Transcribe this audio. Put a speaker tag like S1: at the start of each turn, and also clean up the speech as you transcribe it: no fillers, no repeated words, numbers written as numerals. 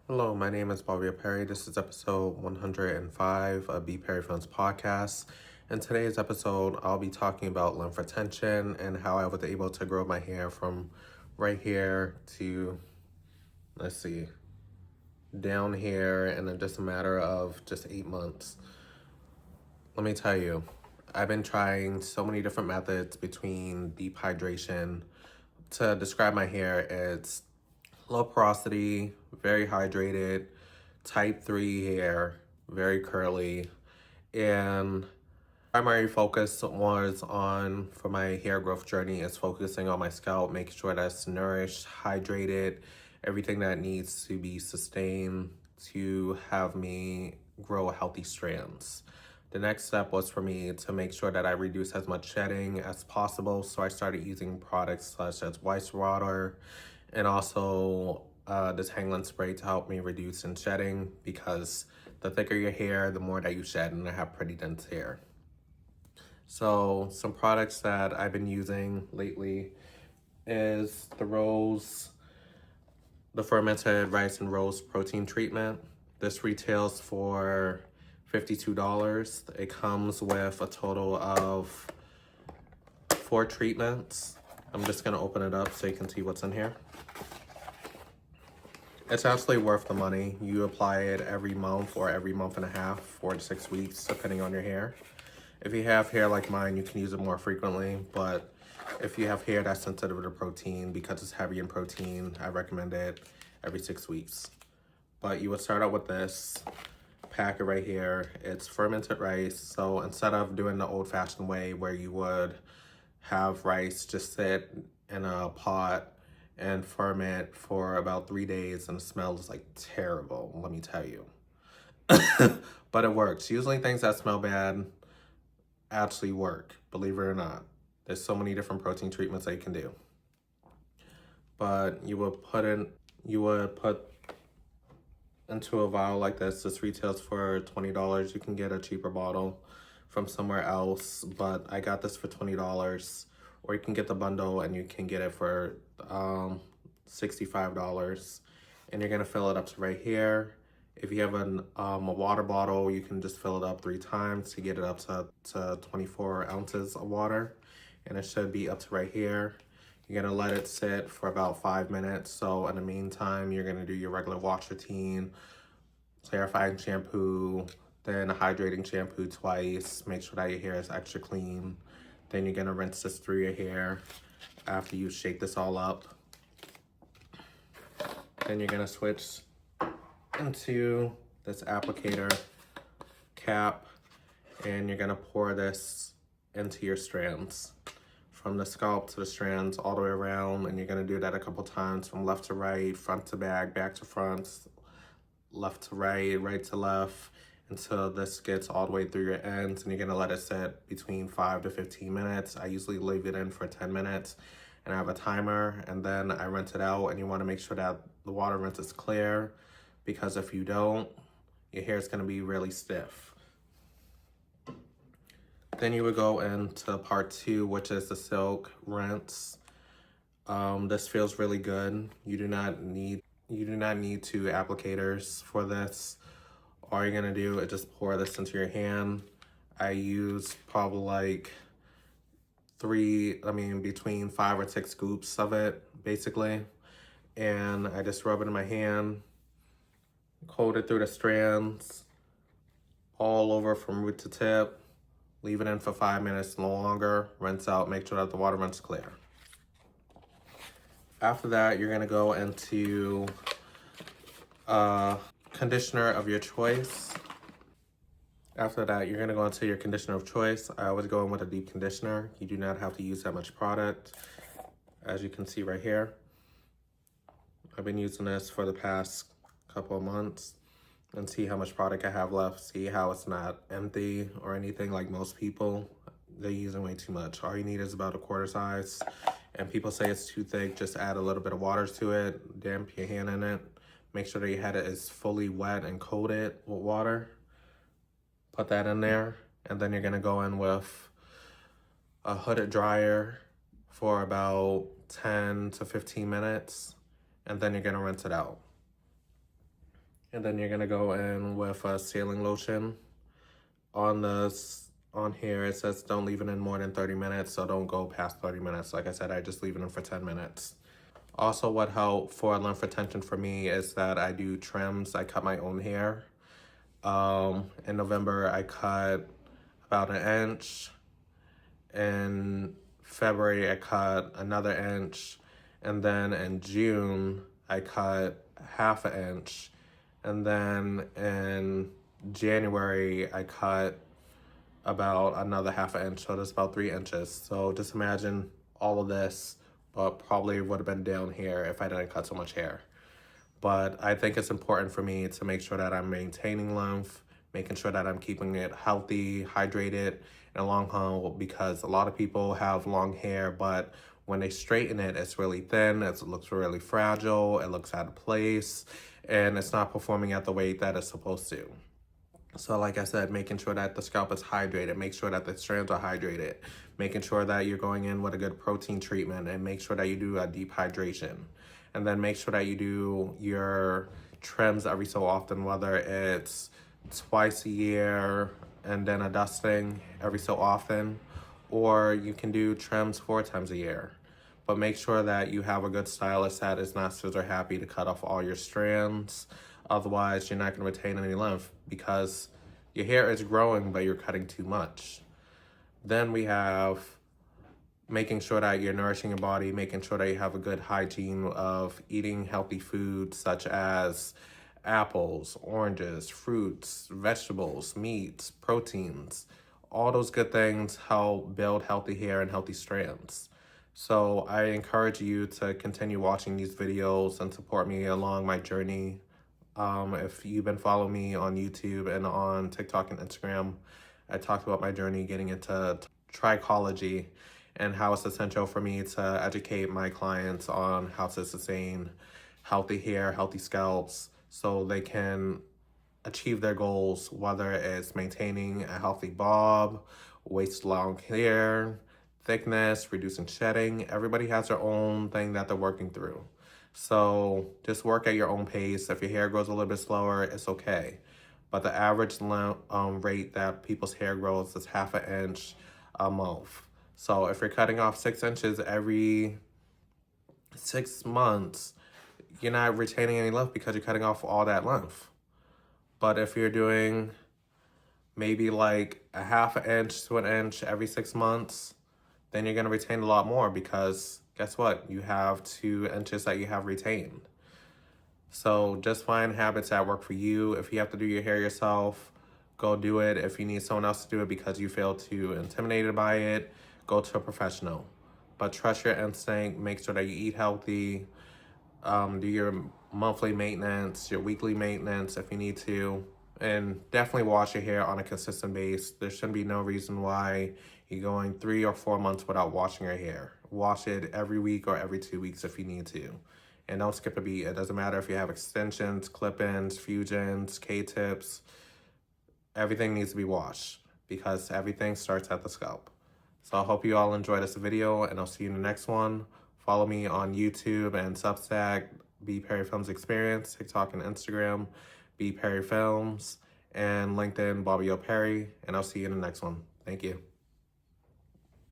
S1: Hello, my name is Perry. This is episode 105 of BPerryFilms Podcast. In today's episode, I'll be talking about lymph retention and how I was able to grow my hair from right here to, down here in just a matter of just 8 months. Let me tell you, I've been trying so many different methods between deep hydration. To describe my hair, it's low porosity, very hydrated, type 3 hair, very curly, and primary focus was on, for my hair growth journey, is focusing on my scalp, making sure that's nourished, hydrated, everything that needs to be sustained to have me grow healthy strands. The next step was for me to make sure that I reduce as much shedding as possible, so I started using products such as rice water and also this hangland spray to help me reduce in shedding, because the thicker your hair, the more that you shed, and I have pretty dense hair. So some products that I've been using lately is the fermented rice and rose protein treatment. This retails for $52. It comes with a total of 4 treatments. I'm just gonna open it up so you can see what's in here. It's absolutely worth the money. You apply it every month or every month and a half, 4 to 6 weeks, depending on your hair. If you have hair like mine, you can use it more frequently, but if you have hair that's sensitive to protein, because it's heavy in protein, I recommend it every 6 weeks. But you would start out with this packet right here. It's fermented rice, so instead of doing the old-fashioned way where you would have rice just sit in a pot and ferment for about 3 days, and it smells like terrible, let me tell you. But it works. Usually things that smell bad actually work, believe it or not. There's so many different protein treatments that you can do. But you would put into a vial like this. This retails for $20. You can get a cheaper bottle from somewhere else, but I got this for $20. Or you can get the bundle and you can get it for $65. And you're gonna fill it up to right here. If you have a water bottle, you can just fill it up 3 times to get it up to 24 ounces of water. And it should be up to right here. You're gonna let it sit for about 5 minutes. So in the meantime, you're gonna do your regular wash routine, clarifying shampoo, then a hydrating shampoo twice. Make sure that your hair is extra clean. Then you're gonna rinse this through your hair after you shake this all up. Then you're gonna switch into this applicator cap, and you're gonna pour this into your strands, from the scalp to the strands, all the way around. And you're gonna do that a couple times, from left to right, front to back to front, left to right, right to left, until this gets all the way through your ends. And you're gonna let it sit between 5 to 15 minutes. I usually leave it in for 10 minutes, and I have a timer, and then I rinse it out. And you wanna make sure that the water rinse is clear, because if you don't, your hair is gonna be really stiff. Then you would go into part 2, which is the silk rinse. This feels really good. You do not need 2 applicators for this. All you're gonna do is just pour this into your hand. I use probably like between 5 or 6 scoops of it, basically. And I just rub it in my hand, coat it through the strands, all over from root to tip. Leave it in for 5 minutes, no longer. Rinse out, make sure that the water runs clear. After that, you're gonna go into a conditioner of your choice. After that, you're gonna go into your conditioner of choice. I always go in with a deep conditioner. You do not have to use that much product, as you can see right here. I've been using this for the past couple of months, and see how much product I have left. See how it's not empty or anything like most people. They're using way too much. All you need is about a quarter size. And people say it's too thick, just add a little bit of water to it, damp your hand in it. Make sure that your head is fully wet and coated with water. Put that in there, and then you're gonna go in with a hooded dryer for about 10 to 15 minutes, and then you're gonna rinse it out. And then you're gonna go in with a sealing lotion. On here it says don't leave it in more than 30 minutes, so don't go past 30 minutes. Like I said, I just leave it in for 10 minutes. Also, what helped for lymph retention for me is that I do trims. I cut my own hair. In November, I cut about an inch. In February, I cut another inch. And then in June, I cut half an inch. And then in January, I cut about another half an inch. So that's about 3 inches. So just imagine all of this, but probably would have been down here if I didn't cut so much hair. But I think it's important for me to make sure that I'm maintaining lymph, making sure that I'm keeping it healthy, hydrated, in the long haul, because a lot of people have long hair, but when they straighten it, it's really thin, it looks really fragile, it looks out of place, and it's not performing at the rate that it's supposed to. So like I said, making sure that the scalp is hydrated, make sure that the strands are hydrated, making sure that you're going in with a good protein treatment, and make sure that you do a deep hydration. And then make sure that you do your trims every so often, whether it's twice a year and then a dusting every so often, or you can do trims 4 times a year. But make sure that you have a good stylist that is not scissor happy to cut off all your strands. Otherwise, you're not going to retain any lymph because your hair is growing, but you're cutting too much. Then we have making sure that you're nourishing your body, making sure that you have a good hygiene of eating healthy foods such as apples, oranges, fruits, vegetables, meats, proteins. All those good things help build healthy hair and healthy strands. So I encourage you to continue watching these videos and support me along my journey. If you've been following me on YouTube and on TikTok and Instagram, I talked about my journey getting into trichology and how it's essential for me to educate my clients on how to sustain healthy hair, healthy scalps, so they can achieve their goals, whether it's maintaining a healthy bob, waist long hair, thickness, reducing shedding. Everybody has their own thing that they're working through. So just work at your own pace. If your hair grows a little bit slower, it's okay. But the average rate that people's hair grows is half an inch a month. So if you're cutting off 6 inches every 6 months, you're not retaining any lymph because you're cutting off all that lymph. But if you're doing maybe like a half an inch to an inch every 6 months, then you're going to retain a lot more because guess what? You have 2 inches that you have retained. So just find habits that work for you. If you have to do your hair yourself, go do it. If you need someone else to do it because you feel too intimidated by it, go to a professional. But trust your instinct. Make sure that you eat healthy. Do your monthly maintenance, your weekly maintenance if you need to. And definitely wash your hair on a consistent basis. There shouldn't be no reason why you're going 3 or 4 months without washing your hair. Wash it every week or every 2 weeks if you need to. And don't skip a beat. It doesn't matter if you have extensions, clip-ins, fusions, K-tips. Everything needs to be washed because everything starts at the scalp. So I hope you all enjoyed this video, and I'll see you in the next one. Follow me on YouTube and Substack, BPerryFilms Experience, TikTok and Instagram, BPerryFilms, and LinkedIn, Bobby O. Perry. And I'll see you in the next one. Thank you.